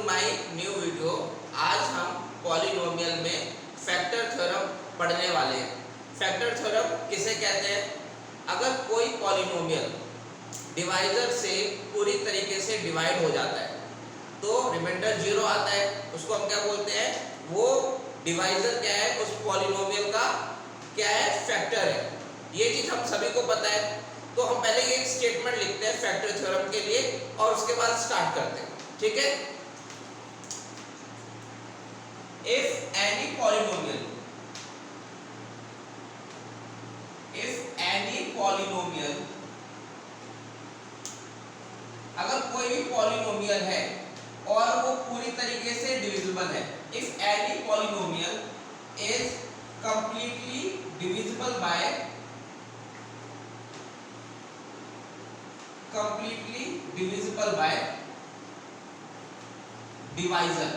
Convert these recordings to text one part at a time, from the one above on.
My new video. आज हम polynomial में फैक्टर थ्योरम पढ़ने वाले हैं। फैक्टर थ्योरम किसे कहते हैं? अगर कोई पॉलिनोमियल डिवाइजर से पूरी तरीके से डिवाइड हो जाता है तो रिमाइंडर 0 आता है, उसको हम क्या बोलते हैं? वो डिवाइजर क्या है? उस पॉलिनोमियल का क्या है? फैक्टर है। ये चीज हम सभी को पता है। तो हम पहले एक स्टेटमेंट लिखते हैं फैक्टर थ्योरम के लिए और उसके बाद स्टार्ट करते हैं, ठीक है? इफ एनी पॉलिनोमियल, अगर कोई भी पॉलिनोमियल है और वो पूरी तरीके से डिविजिबल है, if any polynomial is completely divisible by divisor,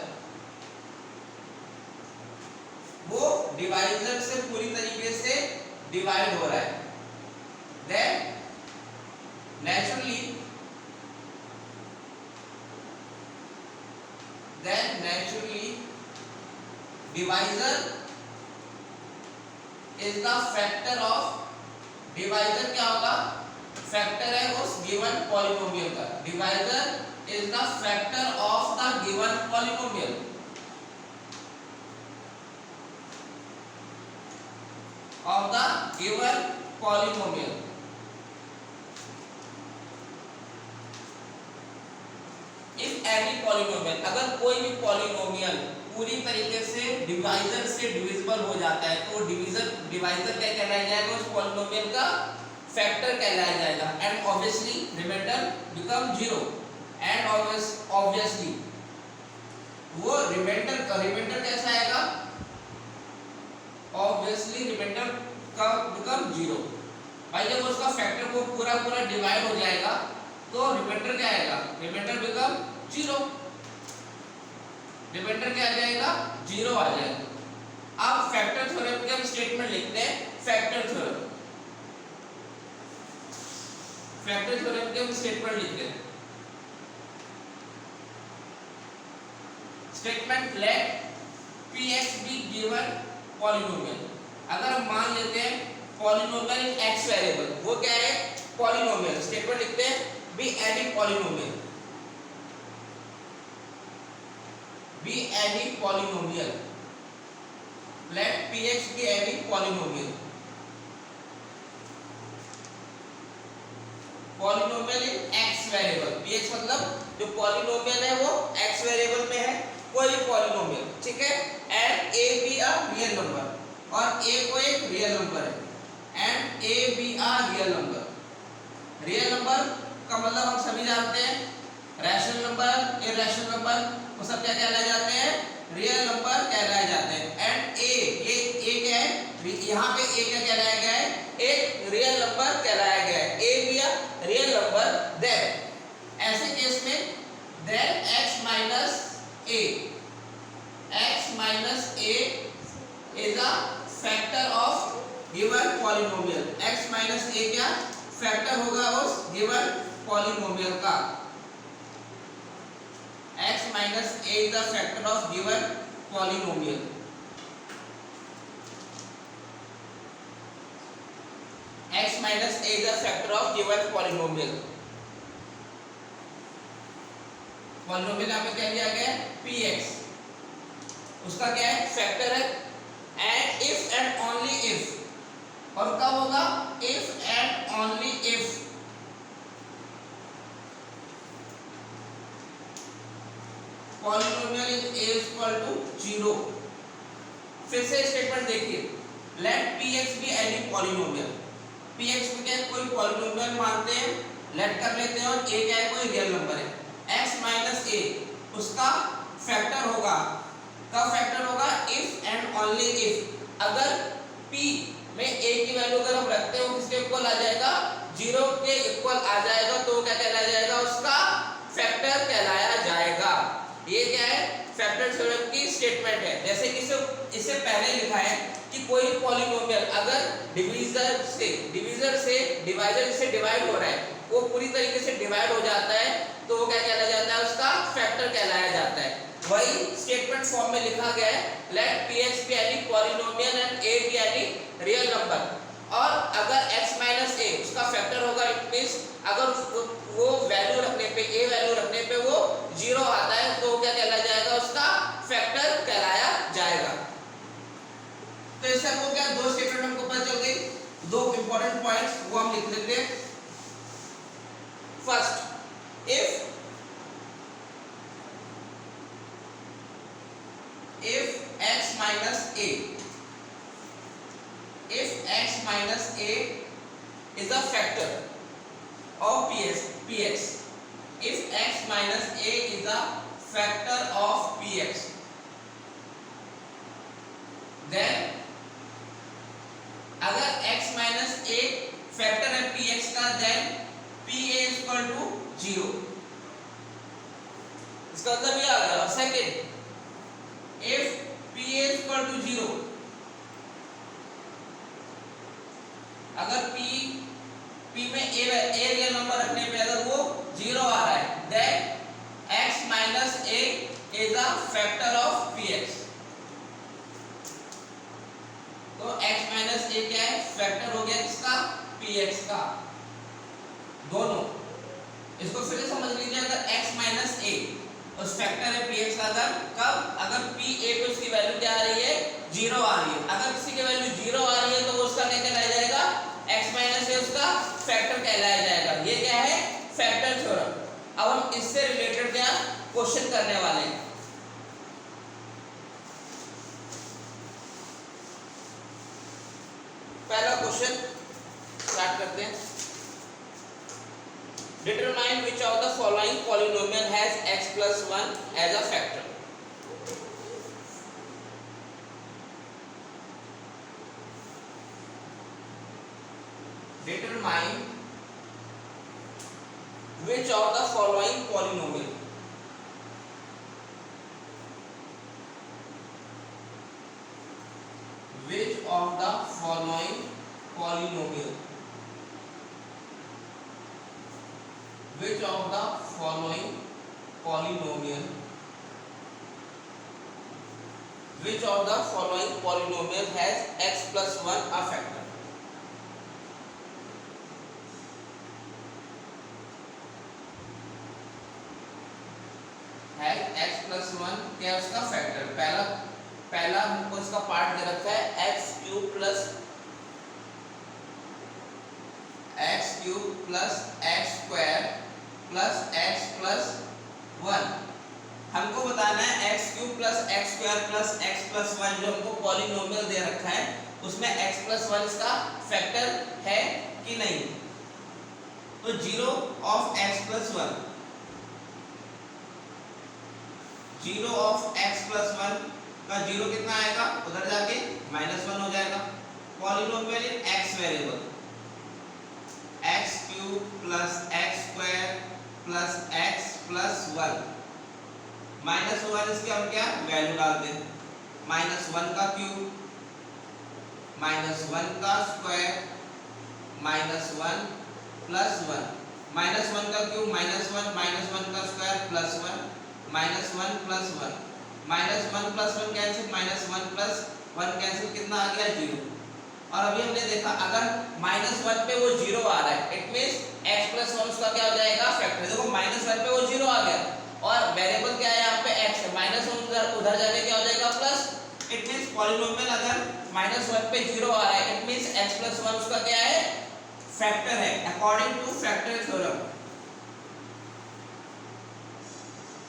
वो डिवाइजर से पूरी तरीके से डिवाइड हो रहा है, then naturally divisor is the factor of, divisor क्या होगा? फैक्टर है उस गिवन पॉलिनोमियल का। Divisor is the factor of the given polynomial. Of the given polynomial. If any polynomial, अगर कोई भी पॉलिनोमियल पूरी तरीके से डिवाइजर से डिविजिबल हो जाता है तो डिवाइजर क्या कहलाया जाएगा? उस पॉलिनोमियल का फैक्टर कहलाया जाएगा। And obviously reminder become 0। And obviously वो रिमाइंडर कैसा आएगा? ऑब्वियसली रिमाइंडर का बिकम 0। भाई जब उसका फैक्टर को पूरा डिवाइड हो जाएगा तो रिमाइंडर क्या आएगा? Reminder become 0। रिमाइंडर क्या आ जाएगा? 0 आ जाएगा। अब फैक्टर थ्योरम के हम स्टेटमेंट लिखते हैं। फैक्टर थ्योरम के हम स्टेटमेंट लिखते हैं। Statement let px be given polynomial। अगर हम मान लेते हैं पॉलिनोमियल इन x वेरिएबल, वो क्या है? पॉलिनोमियल। स्टेटमेंट लिखते हैं be any polynomial let px be any polynomial in x variable. px मतलब जो पॉलिनोमियल है वो x वेरिएबल में है, कोई भी पॉलिनोमियल, ठीक है? And a be a real number, और a को एक रियल नंबर है, and a be a real number. Real number का मतलब हम सभी जानते हैं, रैशनल नंबर, इरैशनल नंबर, वो सब क्या कहलाए जाते हैं? रियल नंबर कहलाए जाते हैं। एंड ये क्या है? यहाँ पे a क्या कहलाया गया है? एक रियल नंबर कहलाया गया है। a भी रियल नंबर। देन ऐसे केस में then x minus a is a factor of given polynomial. x minus a क्या फैक्टर होगा उस गिवन पॉलिनोमियल का? x minus a is the factor of given polynomial। x minus a is the factor of given polynomial। Polynomial यहाँ पे क्या दिया गया है? px, उसका क्या है? फैक्टर है। And if and only if, और कब होगा? If and only if polynomial is a equal to 0। फिर से स्टेटमेंट देखिए, let px be any polynomial. px को क्या है? कोई पॉलिनोमियल मानते हैं, लेट कर लेते हैं, और a क्या है? कोई रियल नंबर है। x माइनस a उसका फैक्टर होगा। कब फैक्टर होगा? If and only if. अगर p में a की वैल्यू अगर हम रखते हो किसके इक्वल आ जाएगा? 0 के इक्वल आ जाएगा, तो क्या कहलाया जाएगा? उसका फैक्टर कहलाया जाएगा। ये क्या है? फैक्टर थ्योरम की स्टेटमेंट है। जैसे कि इससे पहले लिखा है कि कोई पॉलिनोमियल अगर डिवाइजर से डिवाइड हो रहा है, वो पूरी तरीके से डिवाइड हो जाता है, तो वो क्या कहलाया जाता है? उसका फैक्टर कहलाया जाता है। वही स्टेटमेंट फॉर्म में लिखा गया है, let px be any polynomial and a be any real number. और अगर x माइनस a उसका फैक्टर होगा, इट मींस अगर वो वैल्यू रखने पे a वैल्यू रखने पे वो 0 आता है तो क्या कहलाया जाएगा, उसका फैक्टर कहलाया जाएगा। तो इससे हमको क्या दो स्टेटमेंट हमको पता चल गई, दो इंपॉर्टेंट पॉइंट्स वो हम लिख लेते हैं। First, if x minus a, if x minus a is a factor of px, if x minus a is a factor of px, then अगर x minus a फैक्टर है px का, then pa is equal to 0। इसका मतलब ये आ गया। और second, if pa is equal to 0, अगर p में a रियल नंबर रखने पे अगर वो 0 आ रहा है, then x minus a is a factor of px। तो x minus a क्या है, फैक्टर हो गया किसका, px का। दोनों इसको फिर से समझ लीजिए, अगर x minus a उस फैक्टर है px का, अगर कब, अगर p a पे उसकी वैल्यू क्या आ रही है, 0 आ रही है। अगर किसी की वैल्यू 0 आ रही है तो उसका क्या कहलाया जाएगा, x minus a उसका फैक्टर कहलाया जाएगा। ये क्या है, फैक्टर थ्योरम। अब हम इससे रिलेटेड क्या क्वेश्चन करने वाले हैं। पहला क्वेश्चन स्टार्ट करते हैं। Determine which of the following polynomial has x plus 1 as a factor। Determine which of the following polynomial which of the following polynomial which of the following polynomial which of the following polynomial has x plus 1 a factor। है x plus 1 क्या है उसका factor. पहला हमको इसका part दे रखा है x cube plus x square plus x plus 1। हमको बताना है x cube plus x square plus x plus 1 जो हमको पॉलिनोमियल दे रखा है उसमें x प्लस 1 इसका फैक्टर है कि नहीं। तो 0 of x plus 1, 0 of x plus 1 का 0 कितना आएगा, उधर जाके -1 हो जाएगा। पॉलिनोमियल इन x variable, x cube plus x square plus x plus 1 -1 इसके हम क्या वैल्यू डालते हैं, -1 का क्यूब -1 का स्क्वायर -1 प्लस 1, -1 का क्यूब -1 का square plus 1 -1 plus 1 -1 plus 1 cancel, -1 plus 1 cancel, कितना आ गया 0। और अभी हमने देखा अगर -1 पे वो 0 आ रहा है, इट मींस x प्लस 1 उसका क्या हो जाएगा फैक्टर। देखो -1 पे वो 0 आ गया और वेरिएबल क्या है यहाँ पे x है, -1 उधर जाके क्या हो जाएगा प्लस। इट मींस पॉलिनोमियल अगर -1 पे 0 आ रहा है, इट मींस x प्लस 1 उसका क्या है फैक्टर है, according to factor theorem.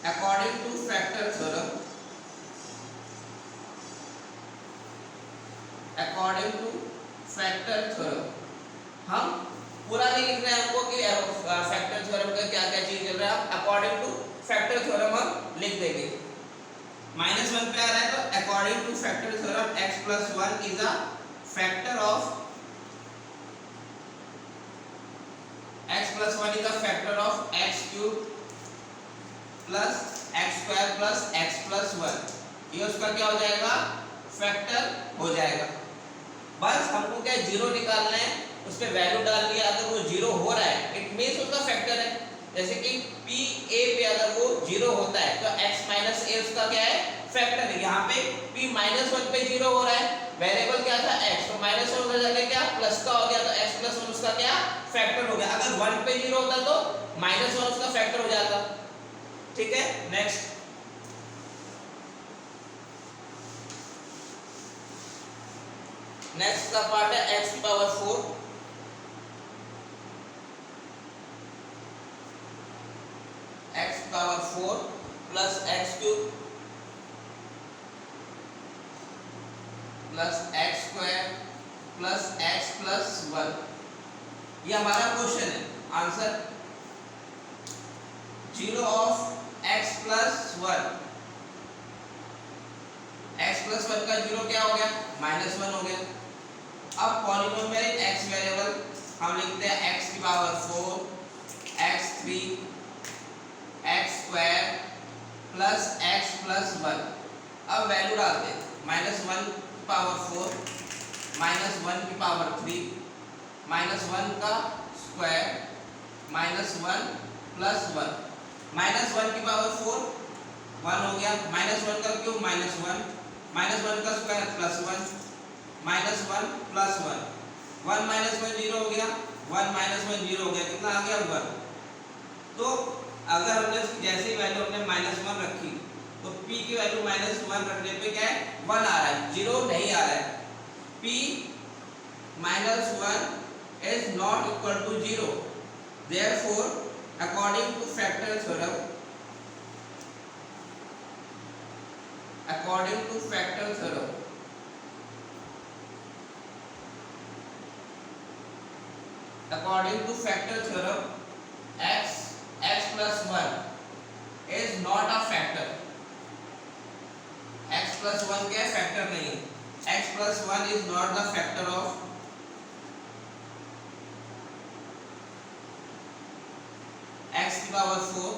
According to factor theorem, according to factor theorem, हम पूरा नहीं लिख रहे हैं हमको कि फैक्टर थ्योरम का क्या क्या चीज चल रहा है। अकॉर्डिंग टू फैक्टर थ्योरम हम लिख देंगे। -1 पे आ रहा है तो according to factor theorem x plus 1 is a factor of x plus 1 is a factor of x cube plus x square plus x plus 1। ये उसका क्या हो जाएगा फैक्टर हो जाएगा। बस हमको क्या 0 निकालना है, उस पे वैल्यू डाल दिया, अगर वो 0 हो रहा है इट मींस उसका फैक्टर है। जैसे कि पी ए पे अगर वो 0 होता है तो x माइनस ए उसका क्या है, फैक्टर है। यहाँ पे p माइनस 1 पे 0 हो रहा है, वेरिएबल क्या था x, तो माइनस 1 उधर जाके क्या प्लस का हो गया, तो x प्लस 1 उसका क्या फैक्टर हो गया। अगर 1 पे 0 होता तो माइनस 1 उसका फैक्टर हो जाता। ठीक है, नेक्स्ट नेक्स्ट का पार्ट है x की पावर 4 x की power 4 plus x cube plus x square plus x plus 1। ये हमारा क्वेश्चन है। Answer 0 of x plus 1, x plus 1 का 0 क्या हो गया, माइनस 1 हो गया। अब पॉलिनोमियल इन x वेरिएबल हम लिखते हैं x की power 4 x3 x square plus x plus 1। अब वैल्यू डालते हैं, माइनस 1 की पावर 4 माइनस 1 की पावर 3 माइनस 1 का स्क्वायर माइनस 1 प्लस 1। माइनस 1 की पावर 4 1 हो गया, माइनस 1 का क्यूब माइनस 1, माइनस 1 का square plus 1, minus 1 plus 1, 1 minus 1 0 हो गया, 1 माइनस 1 0 हो गया, कितना आ गया 1। तो अगर हमने जैसे ही वैल्यू हमने माइनस 1 रखी तो p की वैल्यू माइनस 1 रखने पे क्या है 1 आ रहा है, 0 नहीं आ रहा है। p minus 1 is not equal to 0, therefore according to factor theorem, according to factor theorem, according to factor theorem x plus 1 is not a factor। x plus 1 क्या फैक्टर नहीं है, x plus 1 is not the factor of x की power 4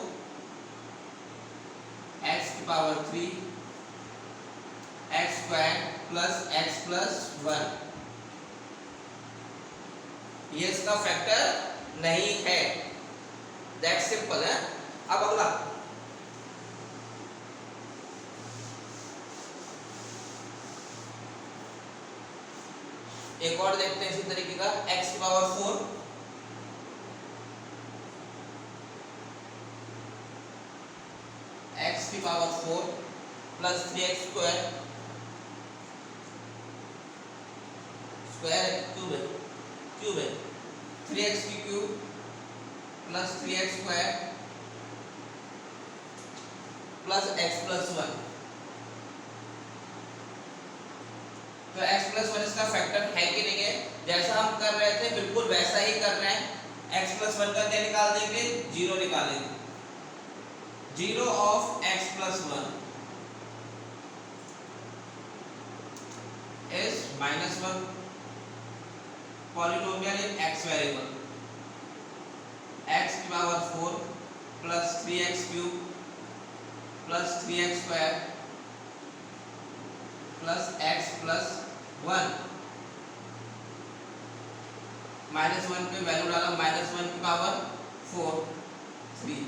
x की power 3 x square plus x plus 1, ये इसका factor नहीं है। That simple है। अब अगला एक और देखते हैं इसी तरीके का, x की पावर 4 x की power 4 plus 3x square, square cube है 3x की cube plus 3x square plus x plus 1। तो x प्लस 1 इसका फैक्टर है कि नहीं है, जैसा हम कर रहे थे बिल्कुल वैसा ही कर रहे हैं। x प्लस 1 का क्या निकाल देंगे, 0 निकालेंगे। 0 of x plus 1 is minus 1 polynomial in x variable, x की power 4 plus 3x cube plus 3x square plus x plus 1। Minus 1 पे वैल्यू डाला, माइनस 1 की पावर 4 3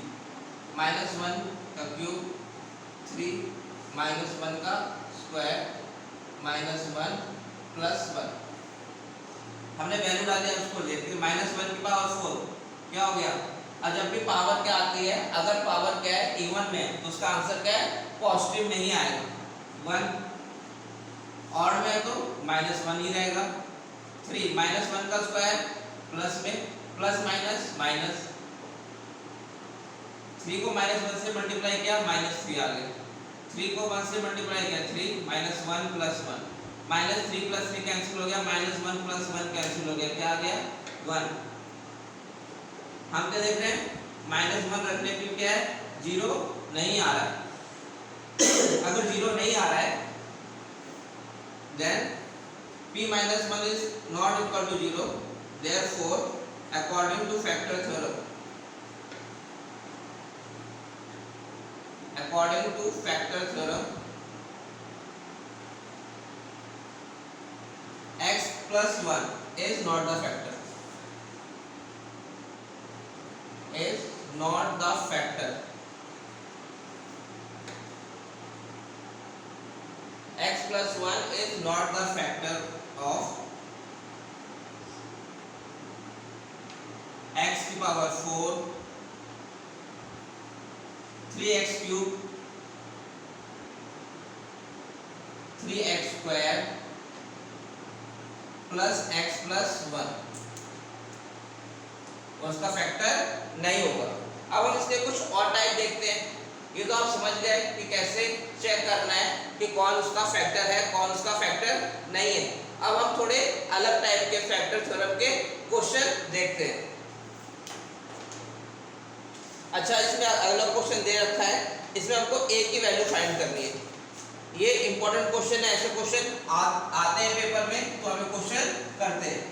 माइनस 1 का क्यूब 3 माइनस 1 का स्क्वायर माइनस 1 प्लस 1। हमने वैल्यू डाली है उसको लेते, माइनस 1 की पावर 4 क्या हो गया। और जब भी पावर क्या आती है, अगर पावर क्या है इवन में तो उसका आंसर क्या है पॉजिटिव नहीं आएगा। 1 और में तो माइनस 1 ही रहेगा। 3 माइनस 1 का स्क्वायर प्लस में प्लस माइनस माइनस, 3 को माइनस 1 से मल्टीप्लाई किया माइनस 3 आ गया, 3 को 1 से मल्टीप्लाई किया 3 minus 1 plus 1, minus 3 plus 3 cancel हो गया, माइनस 1 प्लस 1 कैंसिल हो गया, क्या आ गया 1। हम क्या देख रहे हैं, माइनस 1 रखने पे क्या है 0 नहीं आ रहा है। अगर 0 नहीं आ रहा है then p minus 1 is not equal to 0, therefore according to factor theorem, according to factor theorem x plus 1 is not the factor, is not the factor. X plus 1 is not the factor of x की power 4, 3x cube, 3x square plus x plus 1 उसका factor नहीं होगा। अब हम इसके कुछ और type देखते हैं। ये तो आप समझ गए कि कैसे चेक करना है कि कौन उसका फैक्टर है, कौन उसका फैक्टर नहीं है। अब हम थोड़े अलग टाइप के फैक्टर थ्योरम के क्वेश्चन देखते हैं। अच्छा, इसमें अगला क्वेश्चन दे रखा है, इसमें हमको a की वैल्यू फाइंड करनी है। ये इंपॉर्टेंट क्वेश्चन है, ऐसे क्वेश्चन आते हैं पेपर में, तो हमें क्वेश्चन करते हैं।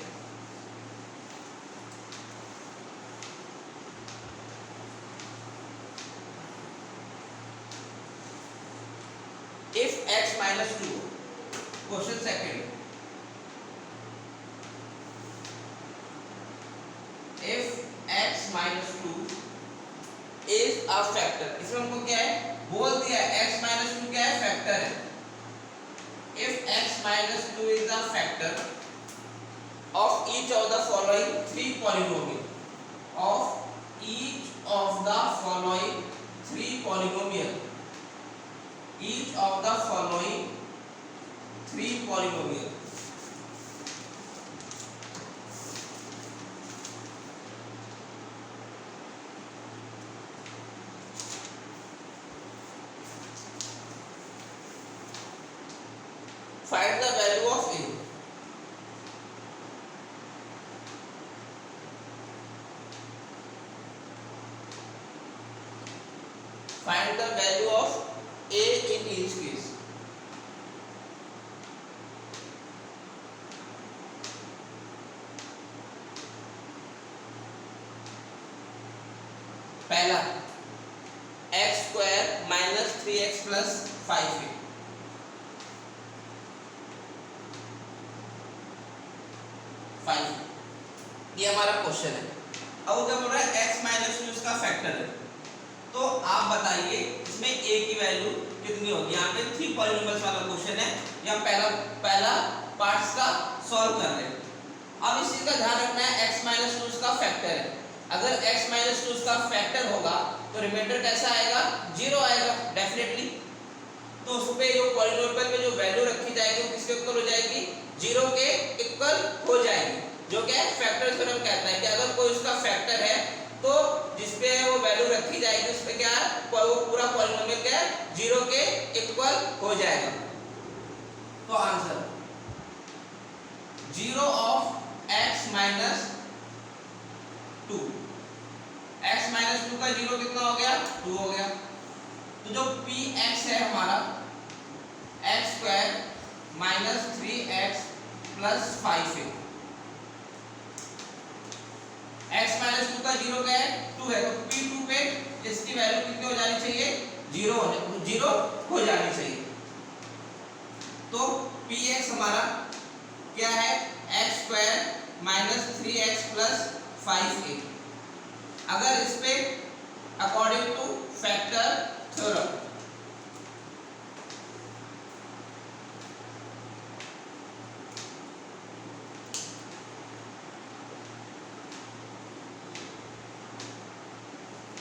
If x minus 2, question second, if x minus 2 is a factor, इसमें हमको क्या है बोल दिया है, x minus 2 क्या है फैक्टर है। If x minus 2 is a factor of each of the following three polynomial, of each of the following three polynomial, each of the following three polynomial, find the value of a. Find the value of a in each case. पहला x square minus 3x plus 5a, ये हमारा question है। अब क्या बोल रहा है x minus 2 इसका फैक्टर है, तो आप बताइए इसमें a की वैल्यू कितनी होगी। यहाँ पे 3 पॉलिनोमियल्स वाला क्वेश्चन है, ये हम पहला पार्ट्स का सॉल्व कर रहे हैं। अब इस चीज का ध्यान रखना है x माइनस 2 इसका फैक्टर है। अगर x माइनस 2 इसका फैक्टर होगा तो रिमाइंडर कैसा आएगा, 0 आएगा डेफिनेटली। तो उस पे जो पॉलिनोमियल में जो वैल्यू रखी जाएगी वो किसके इक्वल हो जाएगी, 0 के इक्वल हो जाएगी। जो क्या फैक्टर थ्योरम कहता है कि अगर कोई उसका फैक्टर है तो जिस पे वो वैल्यू रखी जाएगी उस पे क्या है वो पूरा पॉलिनोमियल क्या है 0 के इक्वल हो जाएगा। तो answer 0 of x minus 2, x minus 2 का 0 कितना हो गया, 2 हो गया। तो जो px है हमारा x square minus 3x plus 5 है। x माइनस 2 का 0 क्या है, 2 है, तो p2 पे इसकी वैल्यू कितनी हो जानी चाहिए, 0 हो जानी चाहिए। तो px हमारा क्या है, x square minus 3x plus 5a। अगर इस पे अकॉर्डिंग टू फैक्टर थ्योरम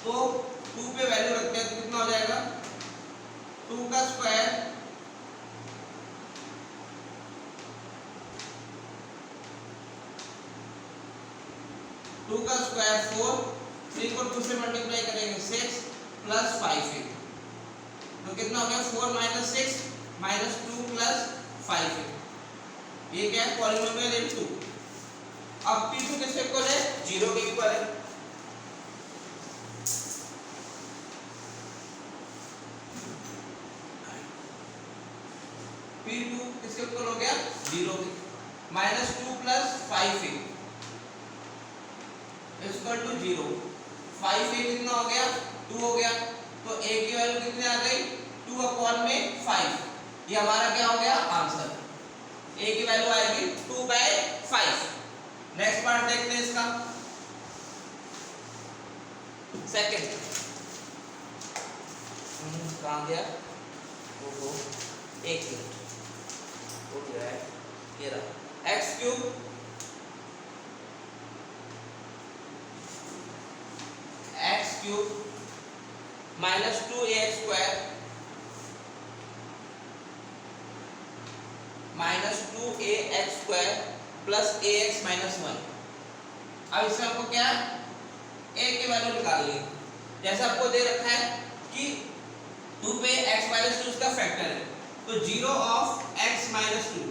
तो 2 पे वैल्यू रखते हैं तो कितना हो जाएगा, 2 का स्क्वायर का स्क्वायर 4, 3 को 2 से मल्टीप्लाई करेंगे 6 प्लस 5 है, तो कितना हो गया 4 माइनस 6 माइनस 2 प्लस 5 है। ये क्या है पॉलिनोमियल इन 2। अब p2 किसके इक्वल है, 0 के इक्वल है। p2 किसके इक्वल हो गया, 0 के, माइनस 2 प्लस 5 है इक्वल टू 0। 5 a कितना हो गया, 2 हो गया, तो a की वैल्यू कितनी आ गई, 2 अपॉन में 5। ये हमारा क्या हो गया आंसर, a की वैल्यू आएगी 2/5। नेक्स्ट पार्ट देखते हैं इसका। सेकंड कहाँ गया, ओहो एक मिनट हो गया है, ये रहा x cube minus 2ax square plus ax minus 1। अब इसमें आपको क्या है, a की वैल्यू निकालनी है। जैसे आपको दे रखा है कि 2 पे x माइनस 2 उसका फैक्टर है, तो 0 ऑफ x माइनस 2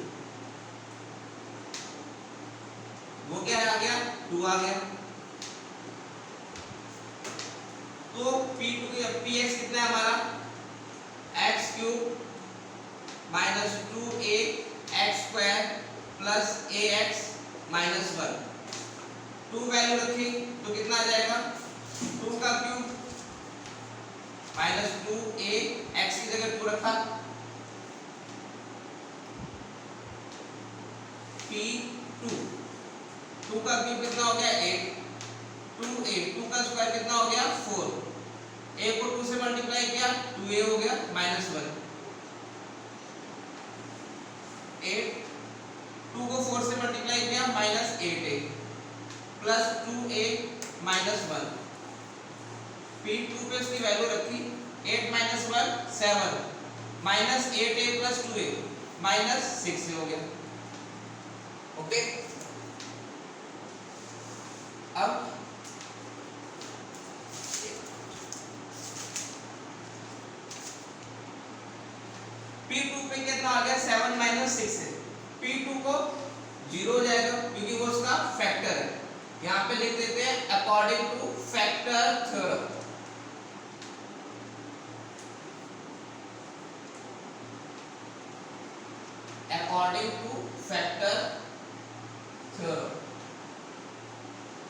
वो क्या आ गया, 2 आ गया। तो px कितना है हमारा, x cube minus 2ax square plus ax minus 1। 2 value रखी तो कितना आ जाएगा, 2 का क्यूब माइनस 2ax की जगह 2 रखा, p2 का क्यूब कितना हो गया 8, 2 का स्क्वायर कितना हो गया 4, a को 2 से मल्टीप्लाई किया 2a हो गया माइनस 1, 8 2 को 4 से मल्टीप्लाई किया minus 8a plus 2a minus 1। p2 पे उसकी वैल्यू रखी 8 minus 1 7 minus 8a plus 2a minus 6 हो गया। ओके, अब P2 पे कितना आ गया 7 माइनस 6 है, P2 को 0 हो जाएगा क्योंकि वो उसका फैक्टर है। यहाँ पे लिख देते हैं according to factor theorem. According to factor theorem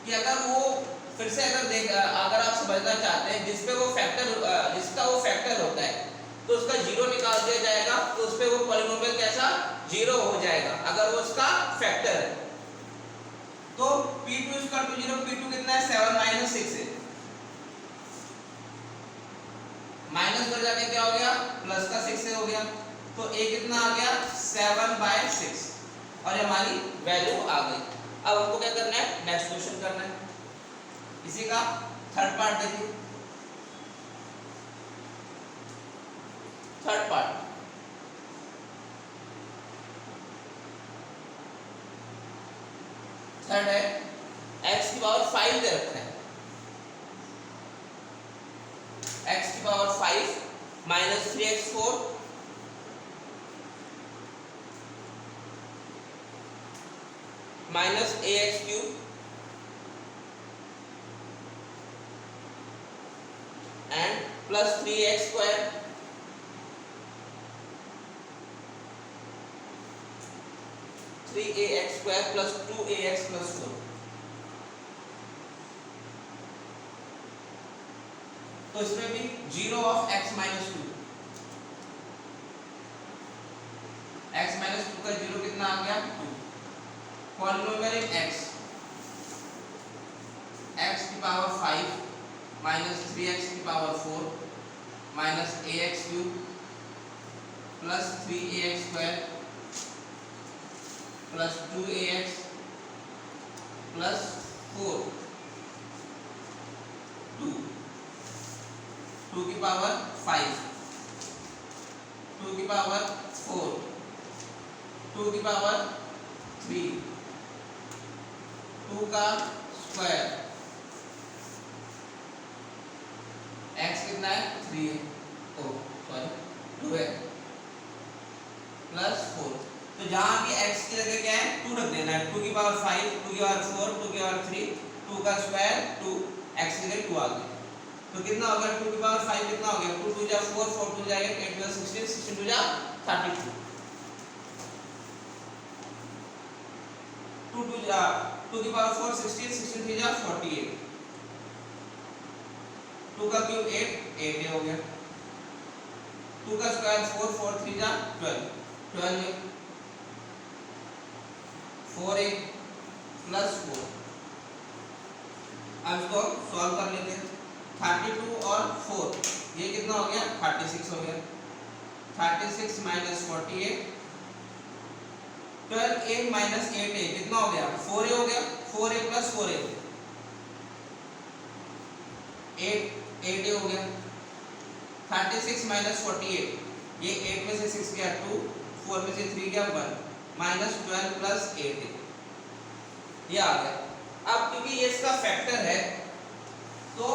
कि अगर वो फिर से अगर आप समझना चाहते हैं जिसपे वो फैक्टर जिसका वो फैक्टर होता है तो उसका 0 निकाल दिया जाएगा, तो उस पे वो पॉलिनोमियल कैसा 0 हो जाएगा अगर वो उसका फैक्टर है। तो p2 इसका 0, p2 कितना है 7 माइनस 6 है, माइनस कर जाके क्या हो गया प्लस का 6 से हो गया, तो a कितना आ गया 7/6 और हमारी वैल्यू आ गई। अब हमको क्या करना है, नेक्स्ट क्वेश्चन करना है। इसी का थर्ड पार्ट देखिए, थर्ड पार्ट थर्ड है x की पावर 5 दे रखा है, x की power 5 minus 3x4 minus ax cube and plus 3x square ax square plus 2ax plus 4। तो इसमें भी 0 of x minus 2, x minus 2 का 0 कितना आ गया 2। पॉलिनोमियल इन x की पावर 5 माइनस 3x की power 4 minus ax cube plus 3ax square plus 2ax plus 4 2 की power 5 2 की पावर 4 2 की पावर 3 2 का स्क्वायर x कितना है 3 है, ओ सॉरी 2 है प्लस 4। तो जहां की x की जगह क्या है 2 रख देना है, 2 की पावर 5 2 की पावर 4 2 की पावर 3 2 का स्क्वायर 2 x की जगह 2 आ गया। तो कितना हो गया 2 की पावर 5 कितना हो गया 2 2 जा 4 4 2 जाएगा 8 2 16 16 2 जा 32 2 2 जा 2 की पावर 4 16 16 3 जा 48 2 का क्यूब 8 8 हो गया, 2 का स्क्वायर 4 4 3 जा 12 12 4a प्लस 4। अब इसको सॉल्व कर लेते हैं। 32 और 4, ये कितना हो गया 36 हो गया। 36 माइनस 48, 12a माइनस 8a कितना हो गया 4a हो गया। 4a प्लस 4a 8a हो गया। 36 माइनस 48, ये 8 में से 6 गया 2, 4 में से 3 गया 1, माइनस 12 प्लस 8a, ये आ गया। अब क्योंकि ये इसका फैक्टर है तो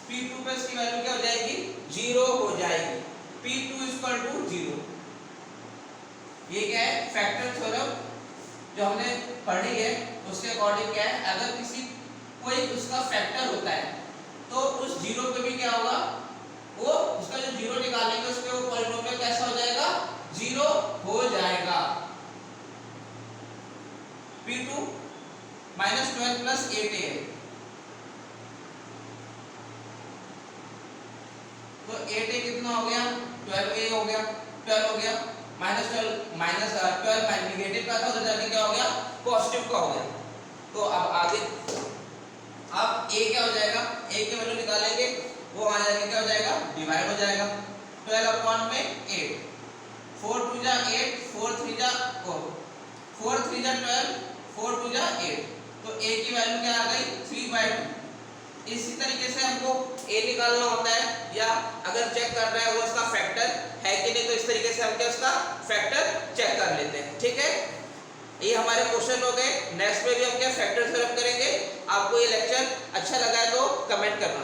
P2 पे इसकी वैल्यू क्या हो जाएगी 0 हो जाएगी। P2 इक्वल टू 0, ये क्या है फैक्टर थ्योरम जो हमने पढ़ी है उसके अकॉर्डिंग क्या है, अगर किसी कोई उसका फैक्टर होता है तो उस 0 पे भी क्या होगा, वो उसका जो 0 निकालेंगे उस पे वो पॉलिनोमियल कैसा हो जाएगा 0 हो जाएगा। P2 माइनस 12 प्लस 8a है, तो 8a कितना हो गया 12a हो गया, 12 हो गया, माइनस 12 माइनस 12 नेगेटिव का था उधर जाके क्या हो गया पॉजिटिव का हो गया। तो अब आगे अब a क्या हो जाएगा, a की वैल्यू निकालेंगे वो आ जाएगा क्या हो जाएगा डिवाइड हो जाएगा 12 अपॉन में 8, 4 2 जा 8, 4 3 जा 12, 4 2 जा 8, तो a की वैल्यू क्या आ गई 3/2। इसी तरीके से हमको a निकालना होता है या अगर चेक करना है वो इसका फैक्टर है कि नहीं, तो इस तरीके से हम क्या उसका फैक्टर चेक कर लेते हैं। ठीक है, ये हमारे क्वेश्चन हो गए। नेक्स्ट में भी हम क्या फैक्टर थ्योरम करेंगे। आपको ये लेक्चर अच्छा लगा है तो कमेंट करना।